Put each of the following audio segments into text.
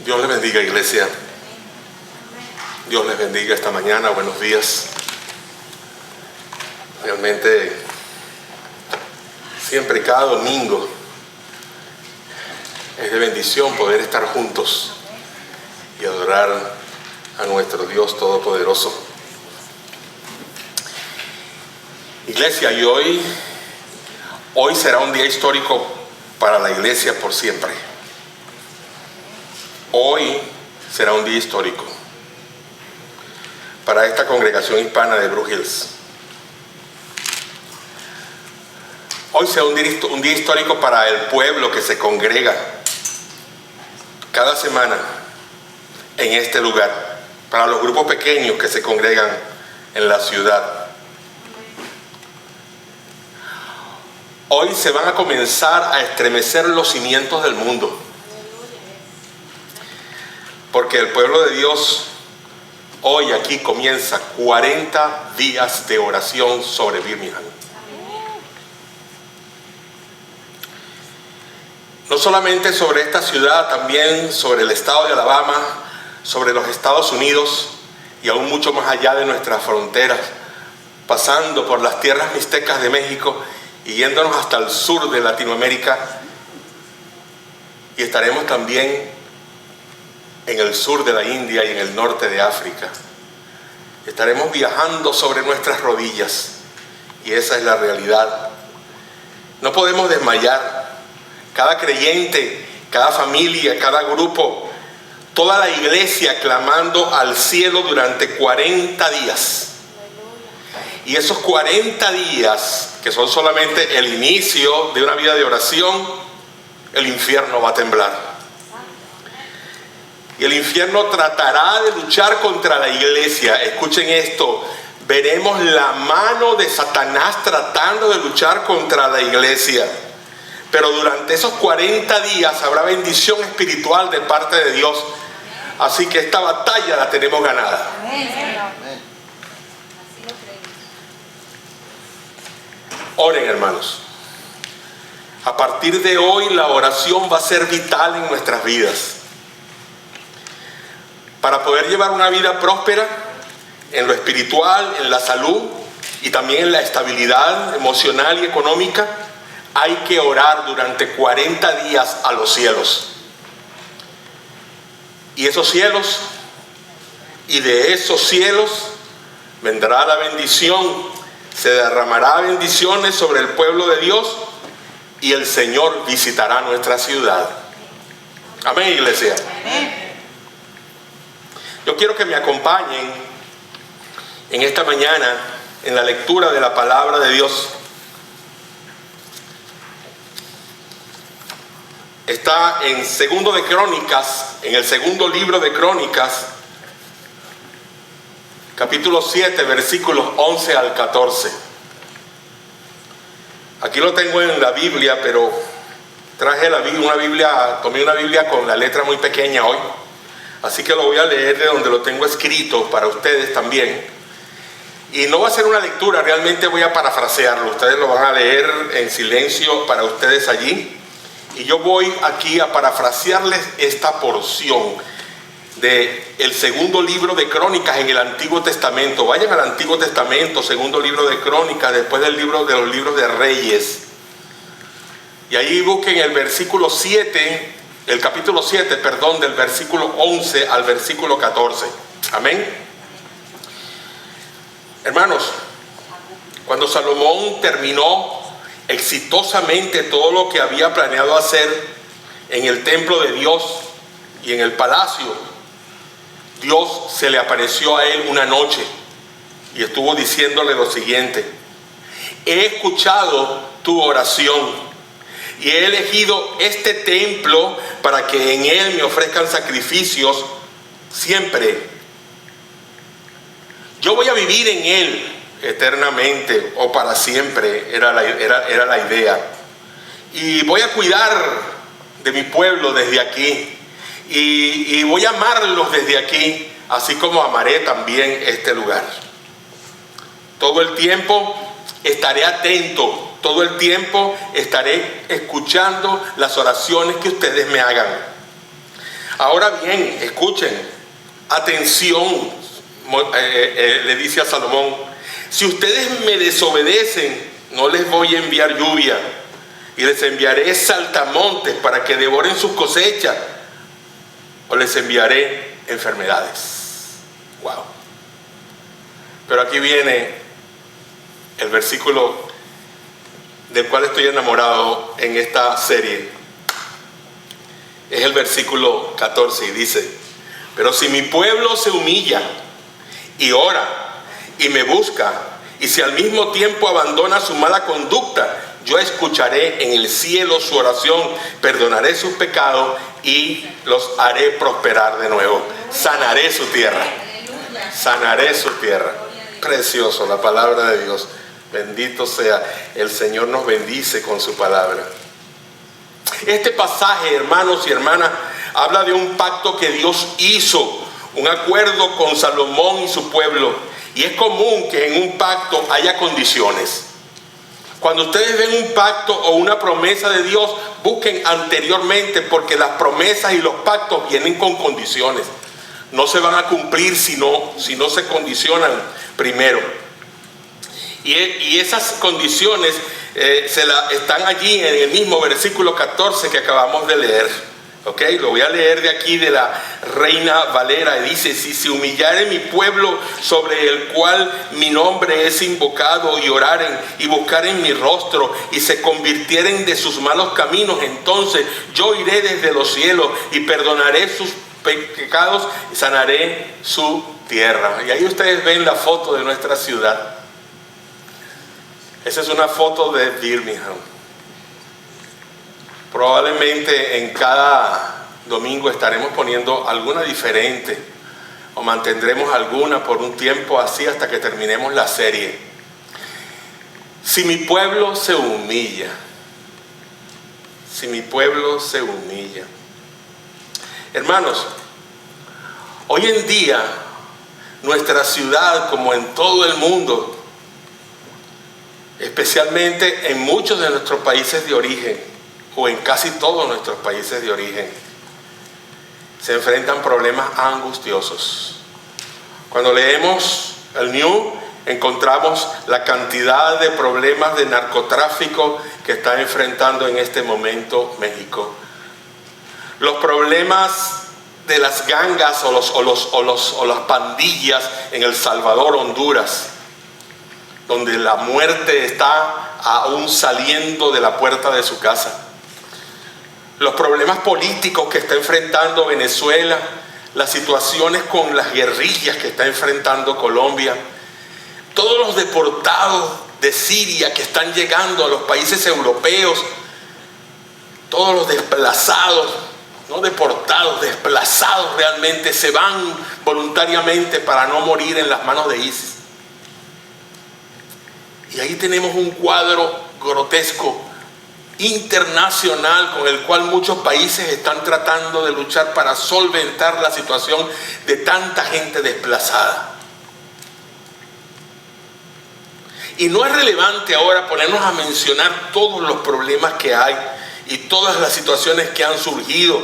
Dios les bendiga, iglesia. Dios les bendiga esta mañana. Buenos días. Realmente, siempre cada domingo es de bendición poder estar juntos y adorar a nuestro Dios Todopoderoso. Iglesia, y hoy será un día histórico para la iglesia por siempre. Hoy será un día histórico para esta congregación hispana de Blue Hills. Hoy será un día histórico para el pueblo que se congrega cada semana en este lugar, para los grupos pequeños que se congregan en la ciudad. Hoy se van a comenzar a estremecer los cimientos del mundo, porque el pueblo de Dios hoy aquí comienza 40 días de oración sobre Birmingham. No solamente sobre esta ciudad, también sobre el estado de Alabama, sobre los Estados Unidos y aún mucho más allá de nuestras fronteras, pasando por las tierras mixtecas de México y yéndonos hasta el sur de Latinoamérica, y estaremos también en el sur de la India y en el norte de África. Estaremos viajando sobre nuestras rodillas, y esa es la realidad. No podemos desmayar. Cada creyente, cada familia, cada grupo, toda la iglesia clamando al cielo durante 40 días. Y esos 40 días, que son solamente el inicio de una vida de oración, el infierno va a temblar. Y el infierno tratará de luchar contra la iglesia. Escuchen esto: veremos la mano de Satanás tratando de luchar contra la iglesia. Pero durante esos 40 días habrá bendición espiritual de parte de Dios. Así que esta batalla la tenemos ganada. Oren, hermanos. A partir de hoy la oración va a ser vital en nuestras vidas. Para poder llevar una vida próspera en lo espiritual, en la salud y también en la estabilidad emocional y económica, hay que orar durante 40 días a los cielos. Y esos cielos, y de esos cielos vendrá la bendición, se derramará bendiciones sobre el pueblo de Dios y el Señor visitará nuestra ciudad. Amén, iglesia. Amén. Yo quiero que me acompañen en esta mañana en la lectura de la palabra de Dios. Está en Segundo de Crónicas, en el segundo libro de Crónicas, capítulo 7, versículos 11 al 14. Aquí lo tengo en la Biblia, pero tomé una Biblia con la letra muy pequeña hoy. Así que lo voy a leer de donde lo tengo escrito para ustedes también. Y no va a ser una lectura, realmente voy a parafrasearlo. Ustedes lo van a leer en silencio para ustedes allí. Y yo voy aquí a parafrasearles esta porción del segundo libro de Crónicas en el Antiguo Testamento. Vayan al Antiguo Testamento, segundo libro de Crónicas, después del libro de los libros de Reyes. Y ahí busquen el versículo 7, el capítulo 7, del versículo 11 al versículo 14. Amén. Hermanos, cuando Salomón terminó exitosamente todo lo que había planeado hacer en el templo de Dios y en el palacio, Dios se le apareció a él una noche y estuvo diciéndole lo siguiente: he escuchado tu oración y he elegido este templo para que en él me ofrezcan sacrificios siempre. Yo voy a vivir en él eternamente o para siempre, era la idea. Y voy a cuidar de mi pueblo desde aquí. Y voy a amarlos desde aquí, así como amaré también este lugar. Todo el tiempo estaré atento, todo el tiempo estaré escuchando las oraciones que ustedes me hagan. Ahora bien, escuchen, atención, le dice a Salomón, si ustedes me desobedecen, no les voy a enviar lluvia y les enviaré saltamontes para que devoren sus cosechas, o les enviaré enfermedades. Wow. Pero aquí viene el versículo del cual estoy enamorado en esta serie. Es el versículo 14 y dice: pero si mi pueblo se humilla y ora y me busca, y si al mismo tiempo abandona su mala conducta, yo escucharé en el cielo su oración, perdonaré sus pecados y los haré prosperar de nuevo. Sanaré su tierra. Sanaré su tierra. Precioso, la palabra de Dios. Bendito sea. El Señor nos bendice con su palabra. Este pasaje, hermanos y hermanas, habla de un pacto que Dios hizo, un acuerdo con Salomón y su pueblo. Y es común que en un pacto haya condiciones. Cuando ustedes ven un pacto o una promesa de Dios, busquen anteriormente, porque las promesas y los pactos vienen con condiciones. No se van a cumplir si no se condicionan primero. Y esas condiciones están allí en el mismo versículo 14 que acabamos de leer. ¿Ok? Lo voy a leer de aquí, de la Reina Valera. Dice: si se humillare mi pueblo, sobre el cual mi nombre es invocado, y oraren y buscaren mi rostro, y se convirtieren de sus malos caminos, entonces yo iré desde los cielos y perdonaré sus pecados y sanaré su tierra. Y ahí ustedes ven la foto de nuestra ciudad. Esa es una foto de Birmingham. Probablemente en cada domingo estaremos poniendo alguna diferente, o mantendremos alguna por un tiempo así hasta que terminemos la serie. Si mi pueblo se humilla, si mi pueblo se humilla. Hermanos, hoy en día nuestra ciudad, como en todo el mundo, especialmente en muchos de nuestros países de origen, o en casi todos nuestros países de origen, se enfrentan problemas angustiosos. Cuando leemos el New, encontramos la cantidad de problemas de narcotráfico que está enfrentando en este momento México. Los problemas de las gangas o las pandillas en El Salvador, Honduras, donde la muerte está aún saliendo de la puerta de su casa. Los problemas políticos que está enfrentando Venezuela, las situaciones con las guerrillas que está enfrentando Colombia, todos los deportados de Siria que están llegando a los países europeos, todos los desplazados, no deportados, desplazados realmente, se van voluntariamente para no morir en las manos de ISIS. Y ahí tenemos un cuadro grotesco internacional con el cual muchos países están tratando de luchar para solventar la situación de tanta gente desplazada. Y no es relevante ahora ponernos a mencionar todos los problemas que hay y todas las situaciones que han surgido,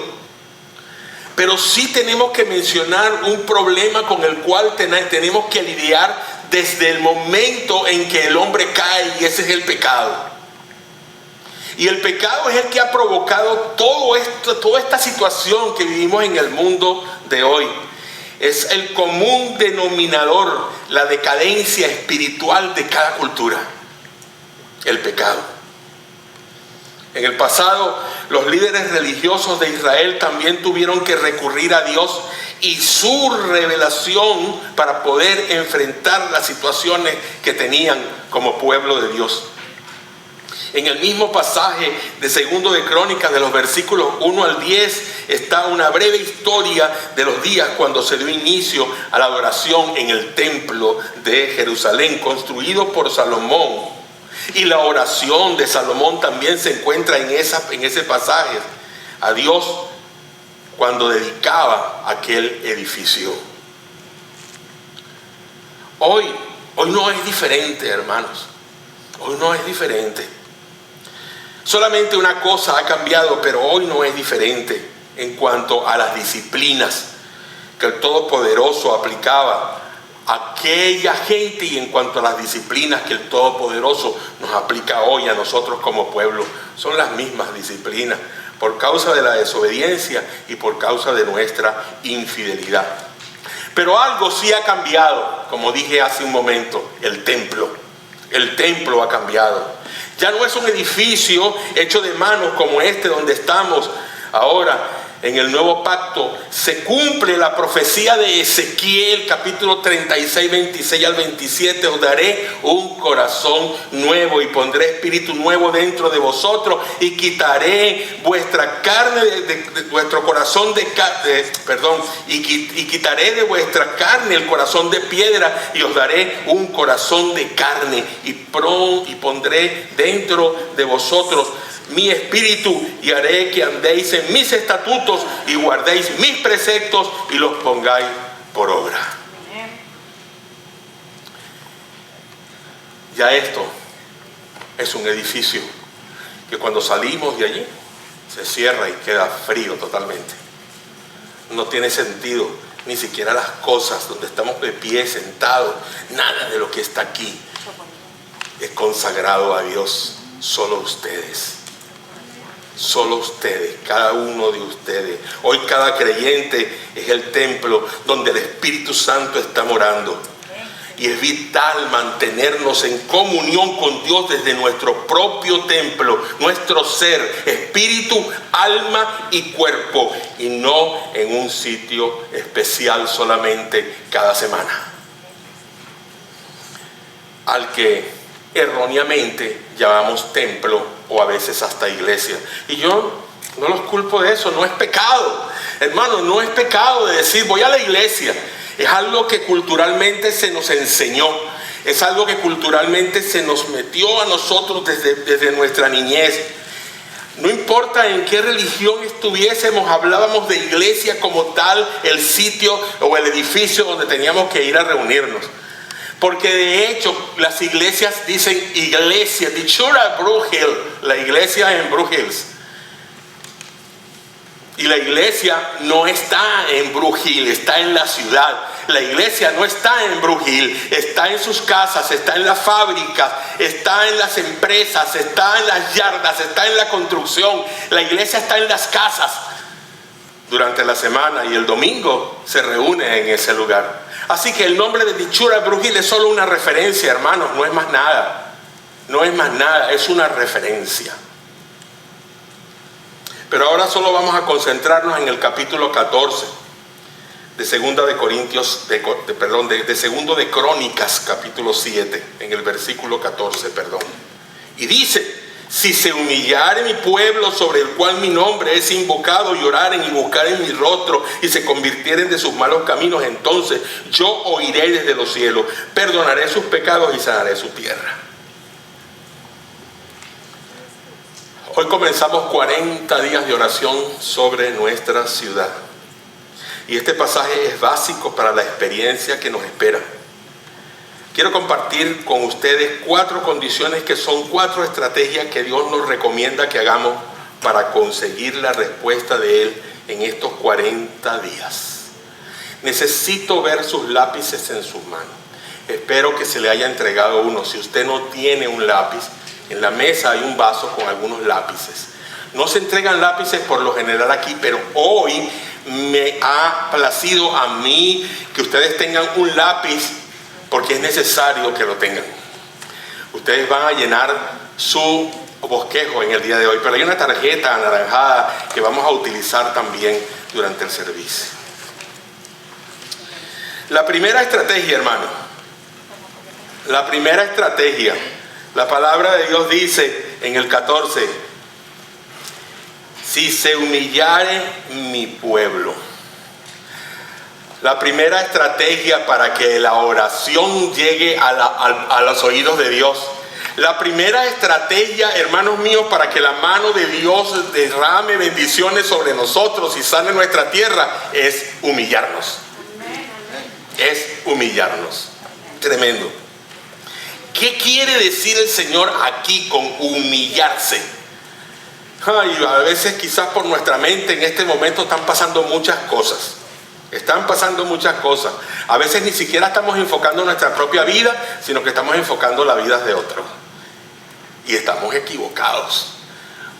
pero sí tenemos que mencionar un problema con el cual tenemos que lidiar desde el momento en que el hombre cae, y ese es el pecado. Y el pecado es el que ha provocado toda esta situación que vivimos en el mundo de hoy. Es el común denominador, la decadencia espiritual de cada cultura, el pecado. En el pasado, los líderes religiosos de Israel también tuvieron que recurrir a Dios y su revelación para poder enfrentar las situaciones que tenían como pueblo de Dios. En el mismo pasaje de 2 de Crónicas, de los versículos 1 al 10, está una breve historia de los días cuando se dio inicio a la adoración en el templo de Jerusalén, construido por Salomón. Y la oración de Salomón también se encuentra en ese pasaje a Dios cuando dedicaba aquel edificio. Hoy no es diferente, hermanos. Hoy no es diferente. Solamente una cosa ha cambiado, pero hoy no es diferente. en cuanto a las disciplinas que el Todopoderoso aplicaba a aquella gente y en cuanto a las disciplinas que el Todopoderoso nos aplica hoy a nosotros como pueblo. Son las mismas disciplinas por causa de la desobediencia y por causa de nuestra infidelidad. Pero algo sí ha cambiado, como dije hace un momento, el templo. El templo ha cambiado. Ya no es un edificio hecho de manos como este donde estamos ahora. En el nuevo pacto se cumple la profecía de Ezequiel, capítulo 36, 26 al 27. Os daré un corazón nuevo y pondré espíritu nuevo dentro de vosotros y quitaré vuestra carne de vuestro corazón y quitaré de vuestra carne el corazón de piedra y os daré un corazón de carne y pondré dentro de vosotros mi espíritu y haré que andéis en mis estatutos y guardéis mis preceptos y los pongáis por obra. Ya esto es un edificio que cuando salimos de allí se cierra y queda frío totalmente. No tiene sentido ni siquiera las cosas donde estamos de pie sentados. Nada de lo que está aquí es consagrado a Dios. Solo ustedes. Solo ustedes, cada uno de ustedes. Hoy cada creyente es el templo donde el Espíritu Santo está morando. Y es vital mantenernos en comunión con Dios desde nuestro propio templo, nuestro ser, espíritu, alma y cuerpo, y no en un sitio especial solamente cada semana. Al que erróneamente llamamos templo o a veces hasta iglesia. Y yo no los culpo de eso, no es pecado. Hermano, no es pecado de decir voy a la iglesia. Es algo que culturalmente se nos enseñó. Es algo que culturalmente se nos metió a nosotros desde nuestra niñez. No importa en qué religión estuviésemos, hablábamos de iglesia como tal, el sitio o el edificio donde teníamos que ir a reunirnos. Porque de hecho las iglesias dicen iglesia, the church at Brook Hill, la iglesia en Brook Hills. Y la iglesia no está en Brook Hill, está en la ciudad. La iglesia no está en Brook Hill, está en sus casas, está en las fábricas, está en las empresas, está en las yardas, está en la construcción. La iglesia está en las casas durante la semana y el domingo se reúne en ese lugar. Así que el nombre de The Church at Brook Hill es solo una referencia, hermanos, no es más nada. No es más nada, es una referencia. Pero ahora solo vamos a concentrarnos en el capítulo 14 de Segunda de Corintios, de Segundo de Crónicas, capítulo 7, en el versículo 14, Y dice: si se humillare mi pueblo sobre el cual mi nombre es invocado, y oraren y buscaren mi rostro y se convirtieren de sus malos caminos, entonces yo oiré desde los cielos, perdonaré sus pecados y sanaré su tierra. Hoy comenzamos 40 días de oración sobre nuestra ciudad. Y este pasaje es básico para la experiencia que nos espera. Quiero compartir con ustedes 4 condiciones que son 4 estrategias que Dios nos recomienda que hagamos para conseguir la respuesta de Él en estos 40 días. Necesito ver sus lápices en sus manos. Espero que se le haya entregado uno. Si usted no tiene un lápiz, en la mesa hay un vaso con algunos lápices. No se entregan lápices por lo general aquí, pero hoy me ha placido a mí que ustedes tengan un lápiz porque es necesario que lo tengan. Ustedes van a llenar su bosquejo en el día de hoy, pero hay una tarjeta anaranjada que vamos a utilizar también durante el servicio. La primera estrategia, hermano, la palabra de Dios dice en el 14: si se humillare mi pueblo. La primera estrategia para que la oración llegue a los oídos de Dios. La primera estrategia, hermanos míos, para que la mano de Dios derrame bendiciones sobre nosotros y sane nuestra tierra, es humillarnos. Es humillarnos. Tremendo. ¿Qué quiere decir el Señor aquí con humillarse? Y a veces quizás por nuestra mente en este momento están pasando muchas cosas. Están pasando muchas cosas. A veces ni siquiera estamos enfocando nuestra propia vida, sino que estamos enfocando la vida de otros. Y estamos equivocados,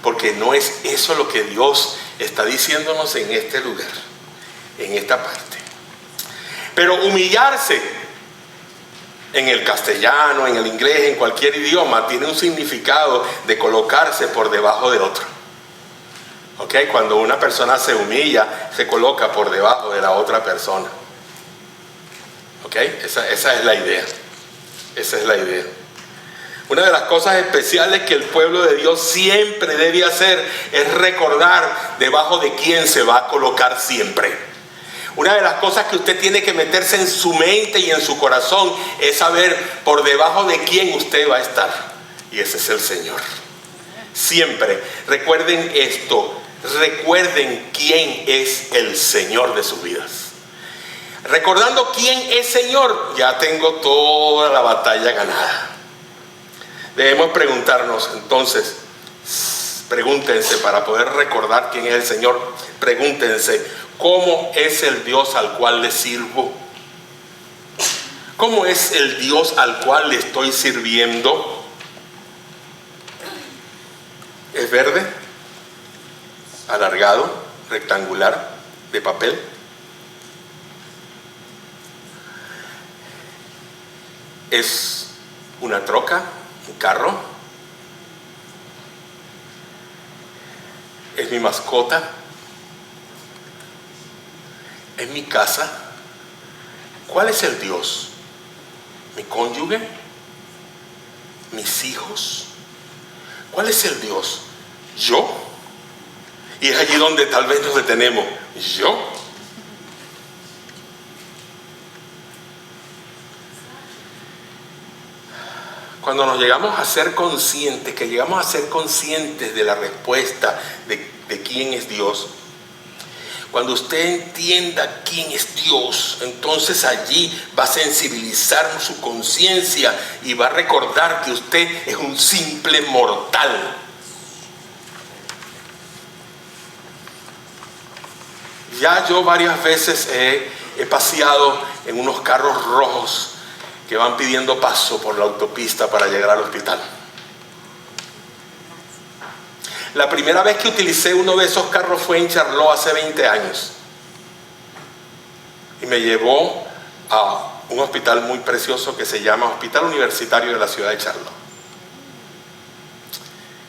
porque no es eso lo que Dios está diciéndonos en este lugar, en esta parte. Pero humillarse, en el castellano, en el inglés, en cualquier idioma, tiene un significado de colocarse por debajo de otro. ¿Ok? Cuando una persona se humilla, se coloca por debajo de la otra persona. ¿Ok? Esa es la idea. Esa es la idea. Una de las cosas especiales que el pueblo de Dios siempre debe hacer es recordar debajo de quién se va a colocar siempre. Una de las cosas que usted tiene que meterse en su mente y en su corazón es saber por debajo de quién usted va a estar. Y ese es el Señor. Siempre recuerden esto. Recuerden quién es el Señor de sus vidas. Recordando quién es Señor, ya tengo toda la batalla ganada. Debemos preguntarnos entonces, pregúntense para poder recordar quién es el Señor. Pregúntense, ¿cómo es el Dios al cual le sirvo? ¿Cómo es el Dios al cual le estoy sirviendo? ¿Es verde? ¿Alargado? ¿Rectangular? ¿De papel? ¿Es una troca? ¿Un carro? ¿Es mi mascota? ¿Es mi casa? ¿Cuál es el Dios? ¿Mi cónyuge? ¿Mis hijos? ¿Cuál es el Dios? ¿Yo? Y es allí donde tal vez nos detenemos. ¿Yo? Cuando nos llegamos a ser conscientes, que llegamos a ser conscientes de la respuesta de quién es Dios, cuando usted entienda quién es Dios, entonces allí va a sensibilizar su conciencia y va a recordar que usted es un simple mortal. Ya yo varias veces he paseado en unos carros rojos que van pidiendo paso por la autopista para llegar al hospital. La primera vez que utilicé uno de esos carros fue en Charlotte hace 20 años. Y me llevó a un hospital muy precioso que se llama Hospital Universitario de la ciudad de Charlotte.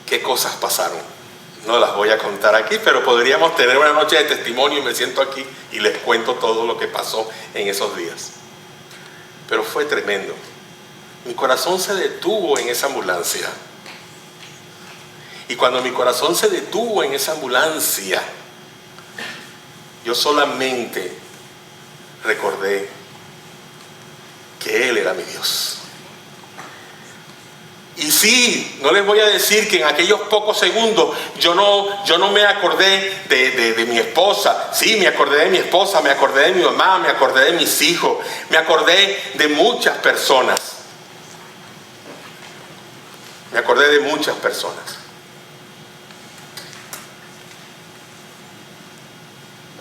¿Qué cosas pasaron? No las voy a contar aquí, pero podríamos tener una noche de testimonio y me siento aquí y les cuento todo lo que pasó en esos días. Pero fue tremendo. Mi corazón se detuvo en esa ambulancia. Y cuando mi corazón se detuvo en esa ambulancia, yo solamente recordé que Él era mi Dios. Y sí, no les voy a decir que en aquellos pocos segundos yo no me acordé de mi esposa. Sí, me acordé de mi esposa, me acordé de mi mamá, me acordé de mis hijos, me acordé de muchas personas. Me acordé de muchas personas.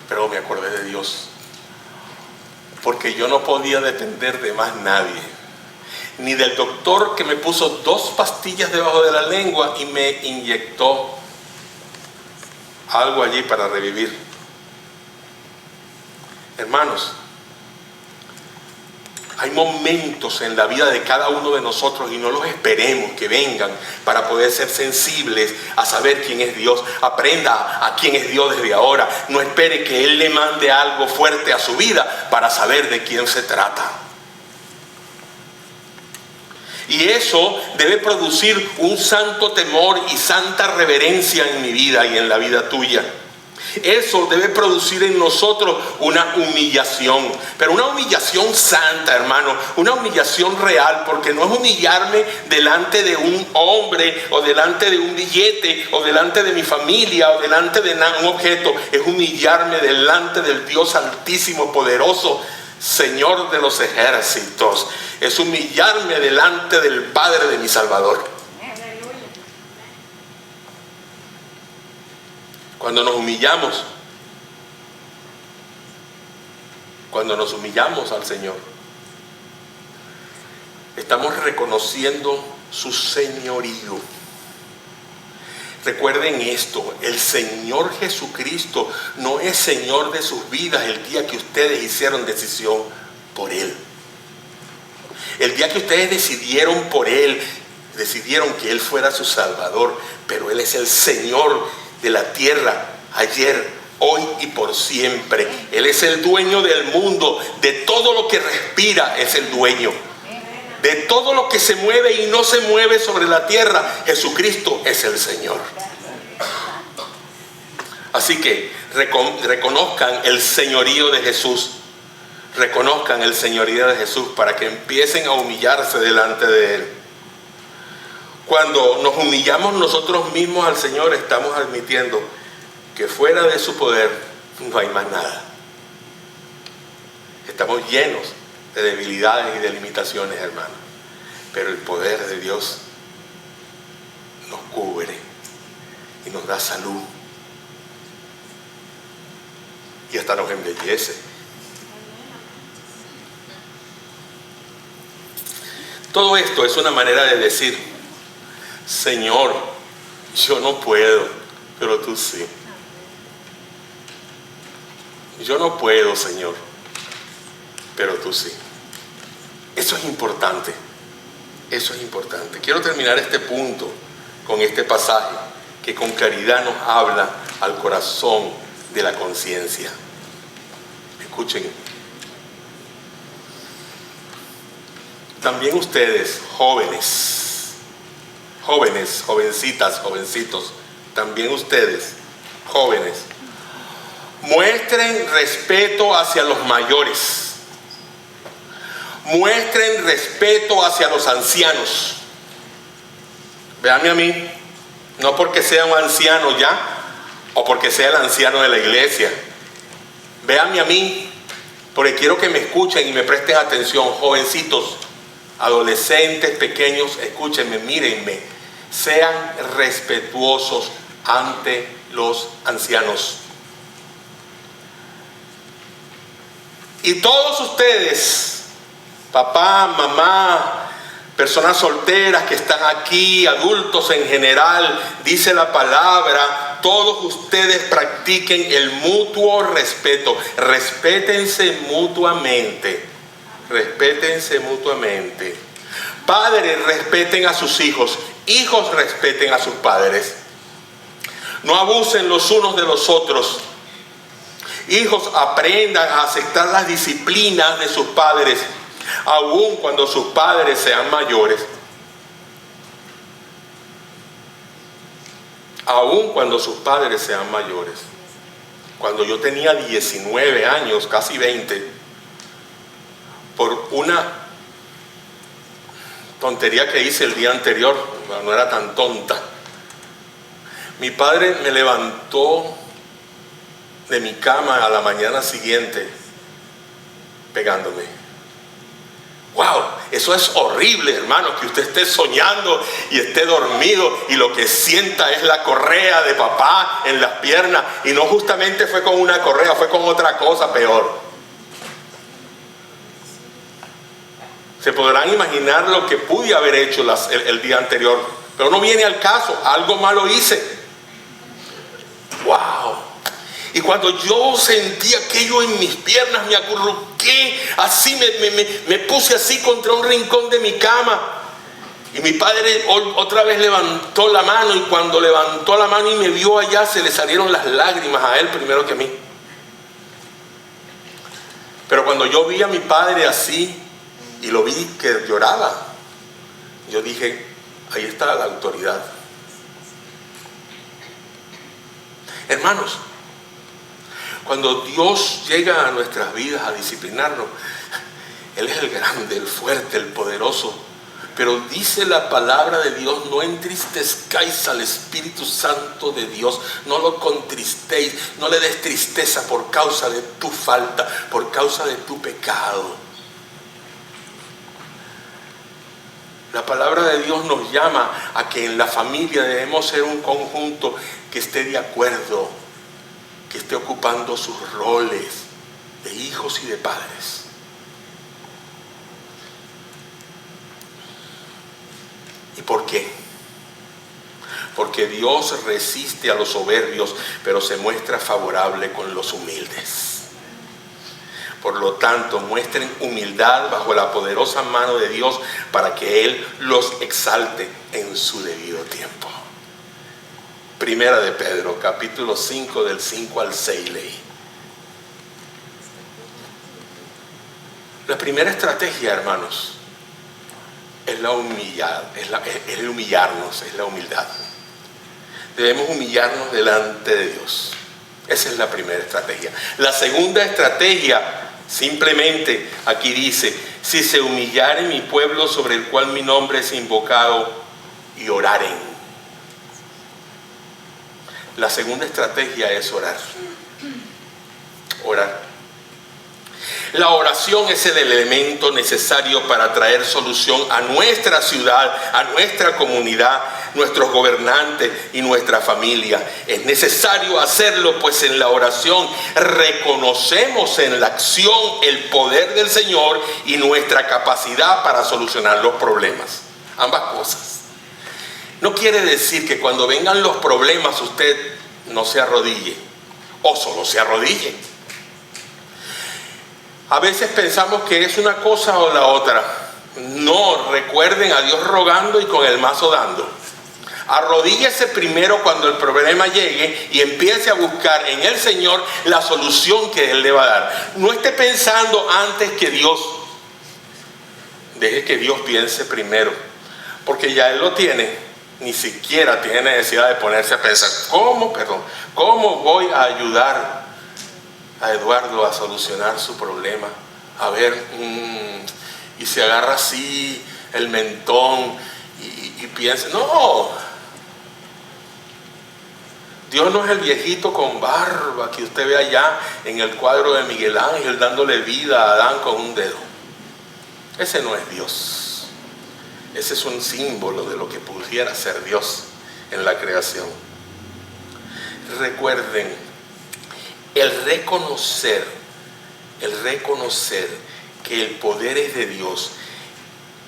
Pero me acordé de Dios. Porque yo no podía depender de más nadie. Ni del doctor que me puso 2 pastillas debajo de la lengua y me inyectó algo allí para revivir. Hermanos, hay momentos en la vida de cada uno de nosotros y no los esperemos que vengan para poder ser sensibles a saber quién es Dios. Aprenda a quién es Dios desde ahora. No espere que Él le mande algo fuerte a su vida para saber de quién se trata. Y eso debe producir un santo temor y santa reverencia en mi vida y en la vida tuya. Eso debe producir en nosotros una humillación, pero una humillación santa, hermano, una humillación real, porque no es humillarme delante de un hombre o delante de un billete o delante de mi familia o delante de un objeto, es humillarme delante del Dios altísimo, poderoso, Señor de los ejércitos, es humillarme delante del Padre de mi Salvador. Cuando nos humillamos al Señor, estamos reconociendo su señorío. Recuerden esto: el Señor Jesucristo no es Señor de sus vidas el día que ustedes hicieron decisión por Él. El día que ustedes decidieron por Él, decidieron que Él fuera su Salvador, pero Él es el Señor de la tierra, ayer, hoy y por siempre. Él es el dueño del mundo, de todo lo que respira es el dueño. De todo lo que se mueve y no se mueve sobre la tierra, Jesucristo es el Señor. Así que reconozcan el señorío de Jesús. Reconozcan el señorío de Jesús para que empiecen a humillarse delante de Él. Cuando nos humillamos nosotros mismos al Señor, estamos admitiendo que fuera de su poder no hay más nada. Estamos llenos de debilidades y de limitaciones, hermanos. Pero el poder de Dios nos cubre y nos da salud. Y hasta nos embellece. Todo esto es una manera de decir: Señor, yo no puedo, pero tú sí. Yo no puedo, Señor, pero tú sí. Eso es importante. Eso es importante. Quiero terminar este punto con este pasaje que con claridad nos habla al corazón de la conciencia. Escuchen. También ustedes, jóvenes, jovencitas, jovencitos, también ustedes, jóvenes, muestren respeto hacia los mayores. Muestren respeto hacia los ancianos. Véanme a mí, no porque sea un anciano ya, o porque sea el anciano de la iglesia. Véanme a mí, porque quiero que me escuchen y me presten atención, jovencitos, adolescentes, pequeños, escúchenme, mírenme, sean respetuosos ante los ancianos. Y todos ustedes, papá, mamá, personas solteras que están aquí, adultos en general, dice la palabra, todos ustedes practiquen el mutuo respeto. Respétense mutuamente. Respétense mutuamente. Padres, respeten a sus hijos. Hijos, respeten a sus padres. No abusen los unos de los otros. Hijos, aprendan a aceptar las disciplinas de sus padres, aun cuando sus padres sean mayores. Aun cuando sus padres sean mayores. Cuando yo tenía 19 años, casi 20, por una tontería que hice el día anterior, no era tan tonta, mi padre me levantó de mi cama a la mañana siguiente pegándome. ¡Wow! Eso es horrible, hermano, que usted esté soñando y esté dormido y lo que sienta es la correa de papá en las piernas, y no justamente fue con una correa, fue con otra cosa peor. Se podrán imaginar lo que pude haber hecho el día anterior, pero no viene al caso, algo malo hice. ¡Wow! Y cuando yo sentí aquello en mis piernas, me acurruqué, así me puse así contra un rincón de mi cama. Y mi padre otra vez levantó la mano, y cuando levantó la mano y me vio allá, se le salieron las lágrimas a él primero que a mí. Pero cuando yo vi a mi padre así, y lo vi que lloraba, yo dije: ahí está la autoridad. Hermanos, cuando Dios llega a nuestras vidas a disciplinarnos, Él es el grande, el fuerte, el poderoso. Pero dice la palabra de Dios: no entristezcáis al Espíritu Santo de Dios, no lo contristéis, no le des tristeza por causa de tu falta, por causa de tu pecado. La palabra de Dios nos llama a que en la familia debemos ser un conjunto que esté de acuerdo, que esté ocupando sus roles de hijos y de padres. ¿Y por qué? Porque Dios resiste a los soberbios, pero se muestra favorable con los humildes. Por lo tanto, muestren humildad bajo la poderosa mano de Dios para que Él los exalte en su debido tiempo. Primera de Pedro, capítulo 5, del 5 al 6 leí. La primera estrategia, hermanos, es el humillarnos, es la humildad. Debemos humillarnos delante de Dios. Esa es la primera estrategia. La segunda estrategia, simplemente aquí dice: si se humillare mi pueblo sobre el cual mi nombre es invocado, y oraren. La segunda estrategia es orar. Orar. La oración es el elemento necesario para traer solución a nuestra ciudad, a nuestra comunidad, nuestros gobernantes y nuestra familia. Es necesario hacerlo, pues en la oración reconocemos en la acción el poder del Señor y nuestra capacidad para solucionar los problemas. Ambas cosas. No quiere decir que cuando vengan los problemas usted no se arrodille o solo se arrodille. A veces pensamos que es una cosa o la otra. No, recuerden a Dios rogando y con el mazo dando. Arrodíllese primero cuando el problema llegue y empiece a buscar en el Señor la solución que Él le va a dar. No esté pensando antes que Dios. Deje que Dios piense primero, porque ya Él lo tiene. Ni siquiera tiene necesidad de ponerse a pensar, ¿cómo voy a ayudar a Eduardo a solucionar su problema? A ver, y se agarra así el mentón y piensa, no, Dios no es el viejito con barba que usted ve allá en el cuadro de Miguel Ángel dándole vida a Adán con un dedo. Ese no es Dios. Ese es un símbolo de lo que pudiera ser Dios en la creación. Recuerden, el reconocer que el poder es de Dios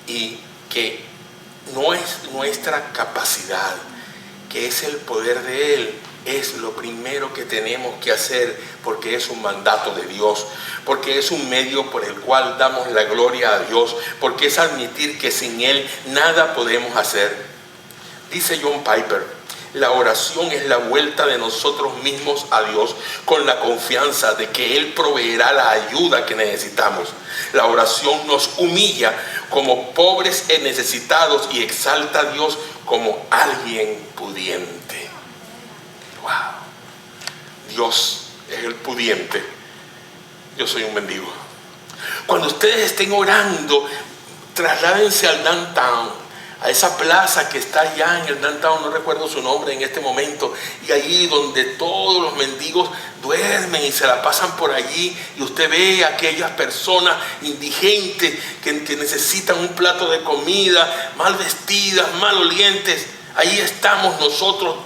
y que no es nuestra capacidad, que es el poder de Él, es lo primero que tenemos que hacer, porque es un mandato de Dios, porque es un medio por el cual damos la gloria a Dios, porque es admitir que sin Él nada podemos hacer. Dice John Piper: la oración es la vuelta de nosotros mismos a Dios con la confianza de que Él proveerá la ayuda que necesitamos. La oración nos humilla como pobres y necesitados y exalta a Dios como alguien pudiente. ¡Wow! Dios es el pudiente. Yo soy un mendigo. Cuando ustedes estén orando, trasládense al downtown, a esa plaza que está allá en el downtown, no recuerdo su nombre en este momento, y allí donde todos los mendigos duermen y se la pasan por allí, y usted ve a aquellas personas indigentes que necesitan un plato de comida, mal vestidas, malolientes. Ahí estamos nosotros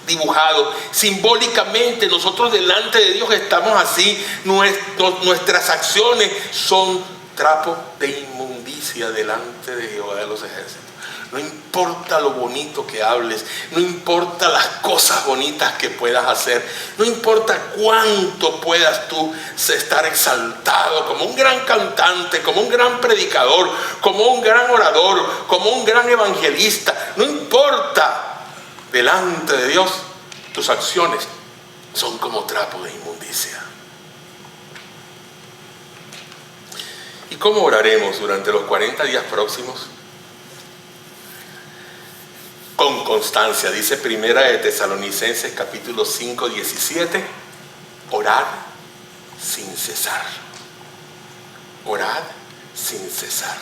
dibujados. Simbólicamente nosotros delante de Dios estamos así. Nuestras acciones son trapo de inmundicia delante de Jehová de los ejércitos. No importa lo bonito que hables, no importa las cosas bonitas que puedas hacer, no importa cuánto puedas tú estar exaltado como un gran cantante, como un gran predicador, como un gran orador, como un gran evangelista, no importa. Delante de Dios, tus acciones son como trapo de inmundicia. ¿Y cómo oraremos durante los 40 días próximos? Con constancia, dice Primera de Tesalonicenses capítulo 5, 17, orad sin cesar. Orad sin cesar.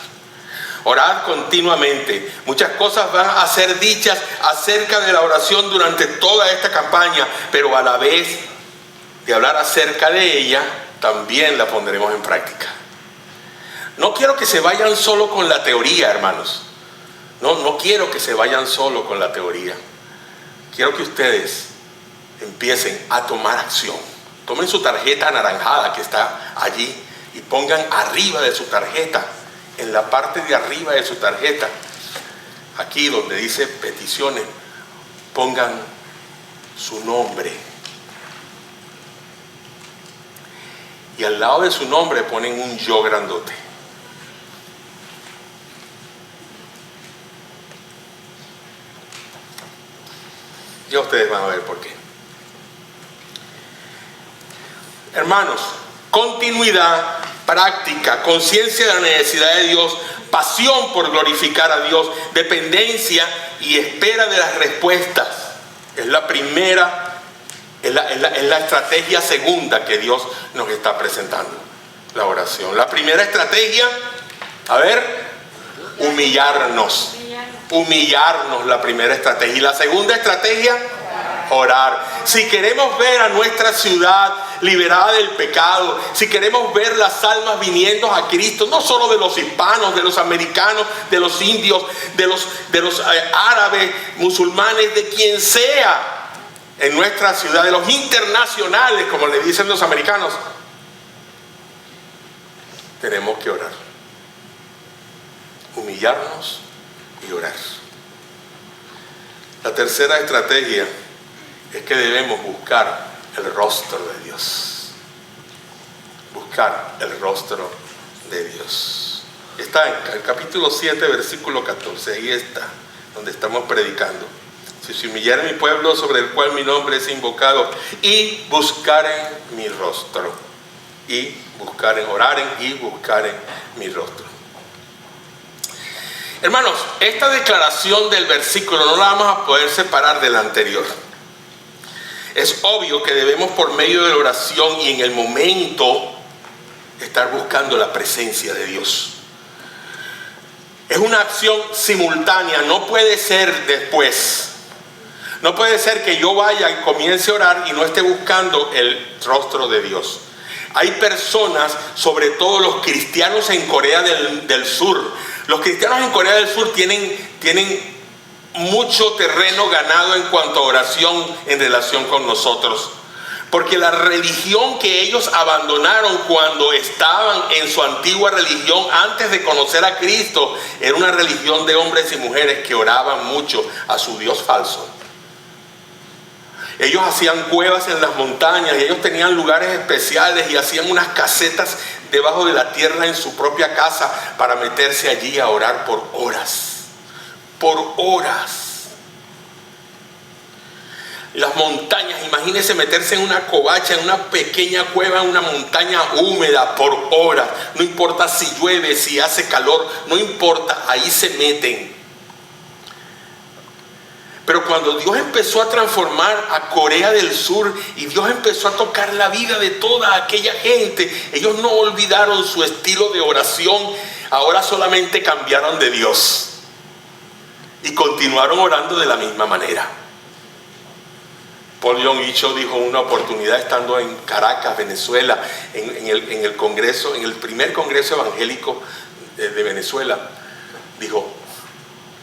Orad continuamente. Muchas cosas van a ser dichas acerca de la oración durante toda esta campaña, pero a la vez de hablar acerca de ella, también la pondremos en práctica. No quiero que se vayan solo con la teoría, hermanos. No quiero que se vayan solo con la teoría. Quiero que ustedes empiecen a tomar acción. Tomen su tarjeta anaranjada que está allí y pongan arriba de su tarjeta, en la parte de arriba de su tarjeta, aquí donde dice peticiones, pongan su nombre. Y al lado de su nombre ponen un yo grandote. Ya ustedes van a ver por qué. Hermanos, continuidad, práctica, conciencia de la necesidad de Dios, pasión por glorificar a Dios, dependencia y espera de las respuestas. Es la primera, es la estrategia segunda que Dios nos está presentando, la oración. La primera estrategia, a ver, humillarnos. Humillarnos, la primera estrategia. Y la segunda estrategia, orar. Si queremos ver a nuestra ciudad liberada del pecado, si queremos ver las almas viniendo a Cristo, no solo de los hispanos, de los americanos, de los indios, de los árabes, musulmanes, de quien sea en nuestra ciudad, de los internacionales, como le dicen los americanos, tenemos que orar. Humillarnos y orar. La tercera estrategia es que debemos buscar el rostro de Dios. Buscar el rostro de Dios. Está en el capítulo 7, versículo 14. Ahí está, donde estamos predicando. Si se humillare mi pueblo sobre el cual mi nombre es invocado, y buscaren mi rostro. Y buscaren, oraren y buscaren mi rostro. Hermanos, esta declaración del versículo no la vamos a poder separar de la anterior. Es obvio que debemos, por medio de la oración y en el momento, estar buscando la presencia de Dios. Es una acción simultánea, no puede ser después. No puede ser que yo vaya y comience a orar y no esté buscando el rostro de Dios. Hay personas, sobre todo los cristianos en Corea del Sur. Los cristianos en Corea del Sur tienen mucho terreno ganado en cuanto a oración en relación con nosotros. Porque la religión que ellos abandonaron cuando estaban en su antigua religión, antes de conocer a Cristo, era una religión de hombres y mujeres que oraban mucho a su Dios falso. Ellos hacían cuevas en las montañas y ellos tenían lugares especiales y hacían unas casetas debajo de la tierra en su propia casa para meterse allí a orar por horas. Por horas. Las montañas, imagínense meterse en una covacha, en una pequeña cueva, en una montaña húmeda por horas. No importa si llueve, si hace calor, no importa, ahí se meten. Pero cuando Dios empezó a transformar a Corea del Sur y Dios empezó a tocar la vida de toda aquella gente, ellos no olvidaron su estilo de oración, ahora solamente cambiaron de Dios y continuaron orando de la misma manera. Paul Yong-Gi Cho dijo una oportunidad estando en Caracas, Venezuela, en el congreso, en el primer congreso evangélico de Venezuela, dijo: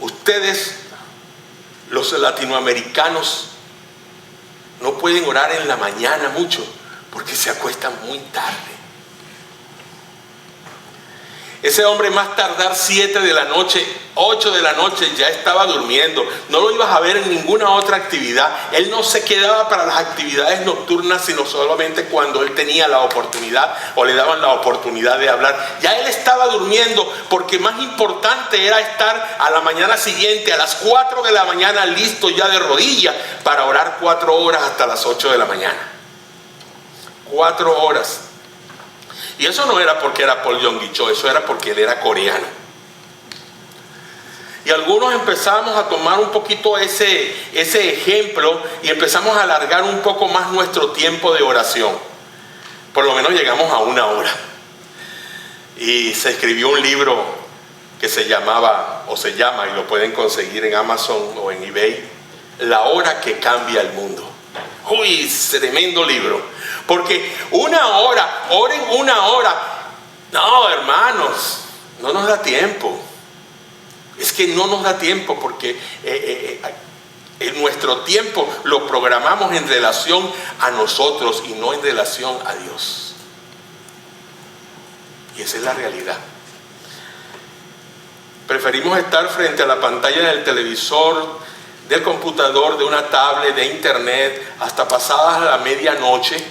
ustedes, los latinoamericanos, no pueden orar en la mañana mucho porque se acuestan muy tarde. Ese hombre, más tardar 7 de la noche, 8 de la noche, ya estaba durmiendo. No lo ibas a ver en ninguna otra actividad. Él no se quedaba para las actividades nocturnas, sino solamente cuando él tenía la oportunidad o le daban la oportunidad de hablar. Ya él estaba durmiendo porque más importante era estar a la mañana siguiente, a las 4 de la mañana, listo ya de rodillas para orar 4 horas hasta las 8 de la mañana. 4 horas. Y eso no era porque era Paul Yong-Gi Cho, eso era porque él era coreano. Y algunos empezamos a tomar un poquito ese ejemplo y empezamos a alargar un poco más nuestro tiempo de oración. Por lo menos llegamos a 1 hora. Y se escribió un libro que se llamaba, o se llama, y lo pueden conseguir en Amazon o en eBay, La hora que cambia el mundo. Uy, tremendo libro. Porque 1 hora, oren 1 hora. No, hermanos, no nos da tiempo. Es que no nos da tiempo porque nuestro tiempo lo programamos en relación a nosotros y no en relación a Dios. Y esa es la realidad. Preferimos estar frente a la pantalla del televisor, del computador, de una tablet, de internet, hasta pasadas la medianoche.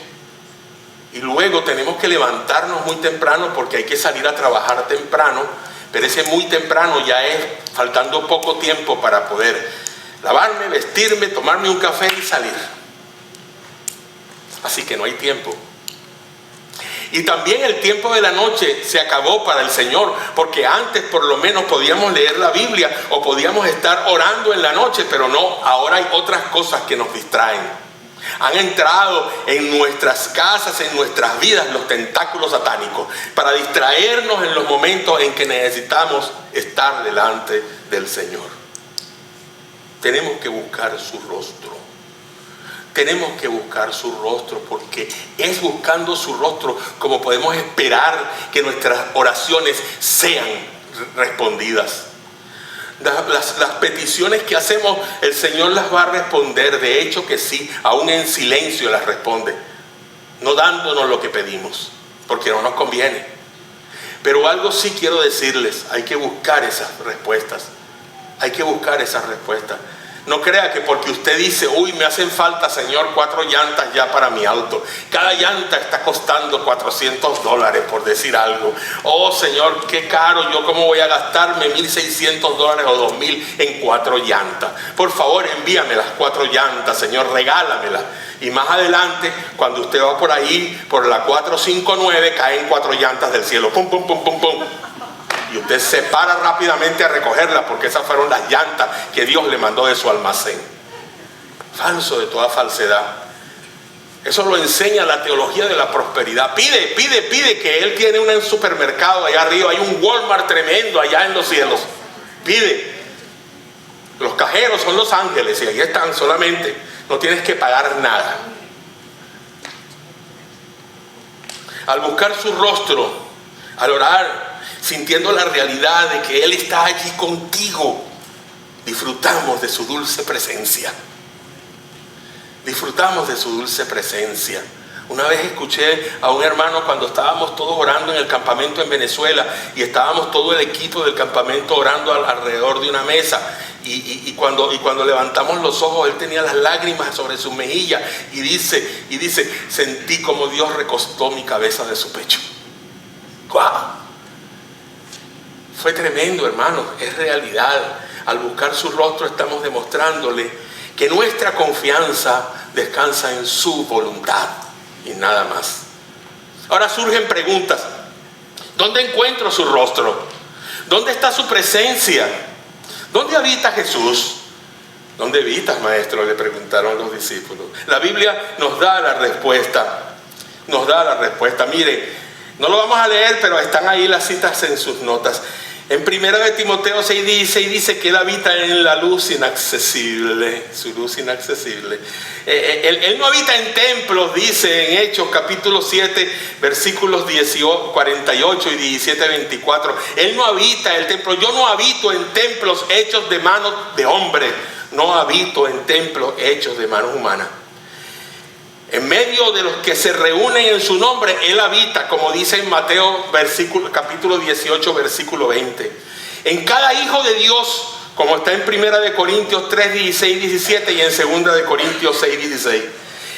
Y luego tenemos que levantarnos muy temprano porque hay que salir a trabajar temprano. Pero ese muy temprano ya es faltando poco tiempo para poder lavarme, vestirme, tomarme un café y salir. Así que no hay tiempo. Y también el tiempo de la noche se acabó para el Señor, porque antes por lo menos podíamos leer la Biblia o podíamos estar orando en la noche, pero no, ahora hay otras cosas que nos distraen. Han entrado en nuestras casas, en nuestras vidas, los tentáculos satánicos para distraernos en los momentos en que necesitamos estar delante del Señor. Tenemos que buscar su rostro. Tenemos que buscar su rostro, porque es buscando su rostro como podemos esperar que nuestras oraciones sean respondidas. Las peticiones que hacemos, el Señor las va a responder. De hecho que sí, aún en silencio las responde, no dándonos lo que pedimos, porque no nos conviene. Pero algo sí quiero decirles: hay que buscar esas respuestas. Hay que buscar esas respuestas. No crea que porque usted dice: uy, me hacen falta, Señor, 4 llantas ya para mi auto. Cada llanta está costando $400, por decir algo. Oh, Señor, qué caro, yo cómo voy a gastarme $1,600 o $2,000 en 4 llantas. Por favor, envíame las 4 llantas, Señor, regálamelas. Y más adelante, cuando usted va por ahí, por la 459, caen 4 llantas del cielo. Pum, pum, pum, pum, pum. Y usted se para rápidamente a recogerlas, porque esas fueron las llantas que Dios le mandó de su almacén. Falso de toda falsedad. Eso lo enseña la teología de la prosperidad. Pide, que Él tiene un supermercado allá arriba. Hay un Walmart tremendo allá en los cielos. Pide. Los cajeros son los ángeles y ahí están solamente. No tienes que pagar nada. Al buscar su rostro, al orar, sintiendo la realidad de que Él está allí contigo, disfrutamos de su dulce presencia. Disfrutamos de su dulce presencia. Una vez escuché a un hermano cuando estábamos todos orando en el campamento en Venezuela, y estábamos todo el equipo del campamento orando alrededor de una mesa, y cuando levantamos los ojos, él tenía las lágrimas sobre su mejilla y dice: sentí como Dios recostó mi cabeza de su pecho. ¡Guau! Fue tremendo, hermanos, es realidad. Al buscar su rostro estamos demostrándole que nuestra confianza descansa en su voluntad y nada más. Ahora surgen preguntas: ¿dónde encuentro su rostro? ¿Dónde está su presencia? ¿Dónde habita Jesús? ¿Dónde habitas, maestro?, le preguntaron los discípulos. La Biblia nos da la respuesta. Nos da la respuesta. Mire, no lo vamos a leer, pero están ahí las citas en sus notas. En 1 de Timoteo 6:16 dice que Él habita en la luz inaccesible, su luz inaccesible. Él no habita en templos, dice en Hechos capítulo 7, versículos 48 y 17, 24. Él no habita en el templo. Yo no habito en templos hechos de manos de hombres. No habito en templos hechos de manos humanas. En medio de los que se reúnen en su nombre, Él habita, como dice en Mateo capítulo 18, versículo 20. En cada hijo de Dios, como está en 1 de Corintios 3, 16, 17 y en 2 de Corintios 6, 16.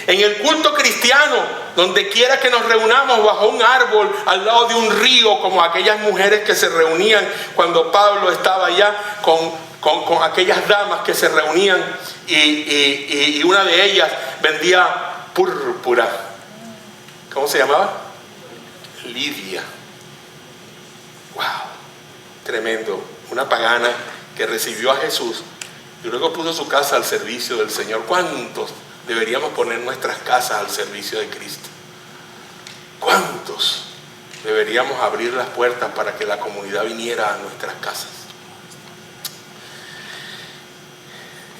En el culto cristiano, donde quiera que nos reunamos, bajo un árbol, al lado de un río, como aquellas mujeres que se reunían cuando Pablo estaba allá con aquellas damas que se reunían, y una de ellas vendía púrpura. ¿Cómo se llamaba? Lidia. Wow, tremendo. Una pagana que recibió a Jesús y luego puso su casa al servicio del Señor. ¿Cuántos deberíamos poner nuestras casas al servicio de Cristo? ¿Cuántos deberíamos abrir las puertas para que la comunidad viniera a nuestras casas?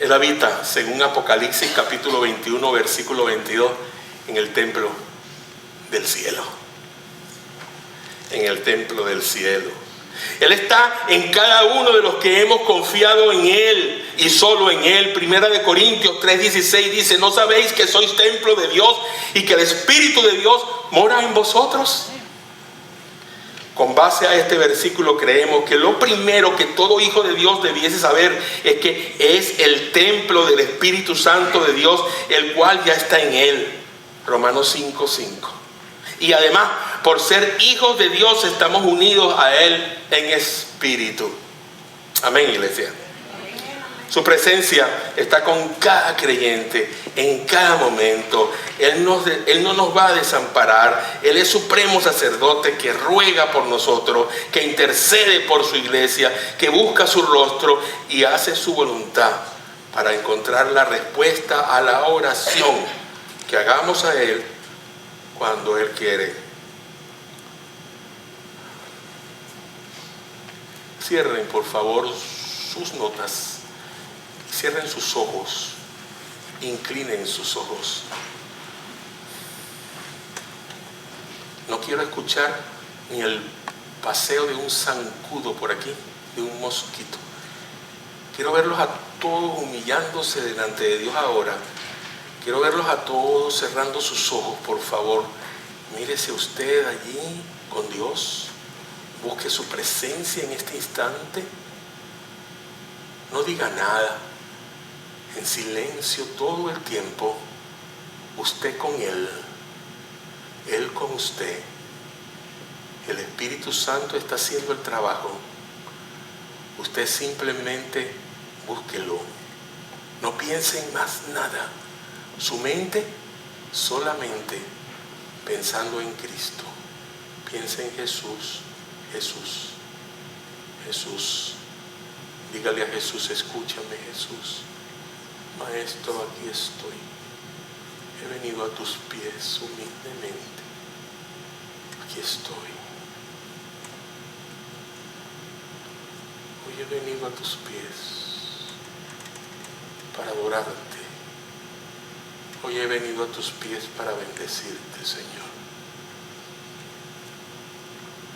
Él habita, según Apocalipsis capítulo 21, versículo 22, en el templo del cielo. En el templo del cielo. Él está en cada uno de los que hemos confiado en Él y solo en Él. Primera de Corintios 3:16 dice: ¿no sabéis que sois templo de Dios y que el Espíritu de Dios mora en vosotros? Con base a este versículo creemos que lo primero que todo hijo de Dios debiese saber es que es el templo del Espíritu Santo de Dios, el cual ya está en Él. Romanos 5:5. Y además, por ser hijos de Dios, estamos unidos a Él en espíritu. Amén, iglesia. Su presencia está con cada creyente en cada momento. Él no nos va a desamparar. Él es supremo sacerdote que ruega por nosotros, que intercede por su iglesia, que busca su rostro y hace su voluntad para encontrar la respuesta a la oración que hagamos a Él cuando Él quiere. Cierren, por favor, sus notas. Cierren sus ojos. Inclinen sus ojos. No quiero escuchar ni el paseo de un zancudo por aquí, de un mosquito. Quiero verlos a todos humillándose delante de Dios ahora. Quiero verlos a todos cerrando sus ojos, por favor. Mírese usted allí con Dios. Busque su presencia en este instante. No diga nada. En silencio todo el tiempo. Usted con Él. Él con usted. El Espíritu Santo está haciendo el trabajo. Usted simplemente búsquelo. No piense en más nada. Su mente solamente pensando en Cristo. Piense en Jesús. Jesús. Jesús. Dígale a Jesús: escúchame, Jesús. Maestro, aquí estoy. He venido a tus pies humildemente. Aquí estoy. Hoy he venido a tus pies para adorarte. Hoy he venido a tus pies para bendecirte, Señor.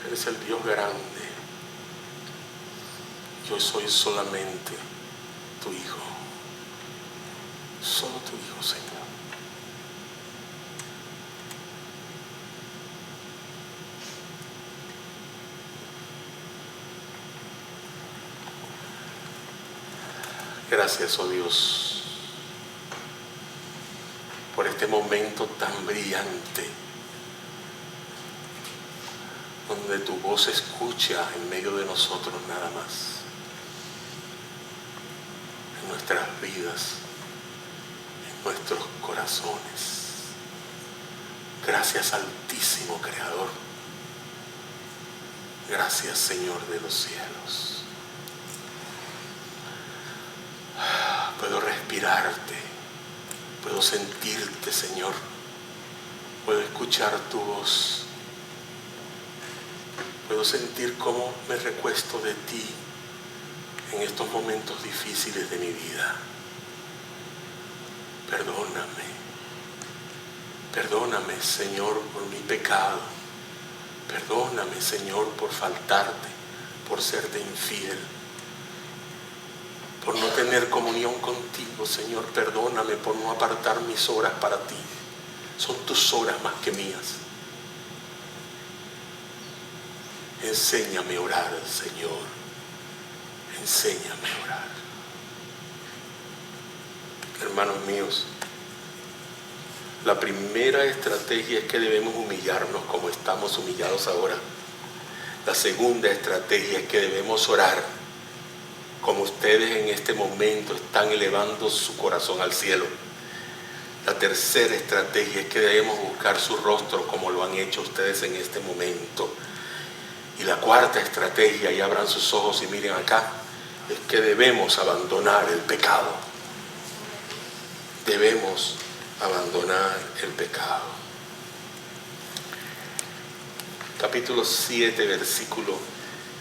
Eres el Dios grande. Yo soy solamente tu hijo. Solo tu hijo, Señor. Gracias, oh Dios, por este momento tan brillante, donde tu voz se escucha en medio de nosotros nada más, en nuestras vidas, en nuestros corazones. Gracias, Altísimo Creador. Gracias, Señor de los cielos. Puedo respirarte, puedo sentirte, Señor, puedo escuchar tu voz, puedo sentir cómo me recuesto de ti en estos momentos difíciles de mi vida. Perdóname, Señor, por mi pecado. Perdóname, Señor, por faltarte, por serte infiel, por no tener comunión contigo, Señor. Perdóname por no apartar mis horas para ti. Son tus horas más que mías. Enséñame a orar, Señor. Enséñame a orar. Hermanos míos, la primera estrategia es que debemos humillarnos como estamos humillados ahora. La segunda estrategia es que debemos orar como ustedes en este momento están elevando su corazón al cielo. La tercera estrategia es que debemos buscar su rostro como lo han hecho ustedes en este momento. Y la cuarta estrategia, y abran sus ojos y miren acá, es que debemos abandonar el pecado. Debemos abandonar el pecado. Capítulo 7, versículo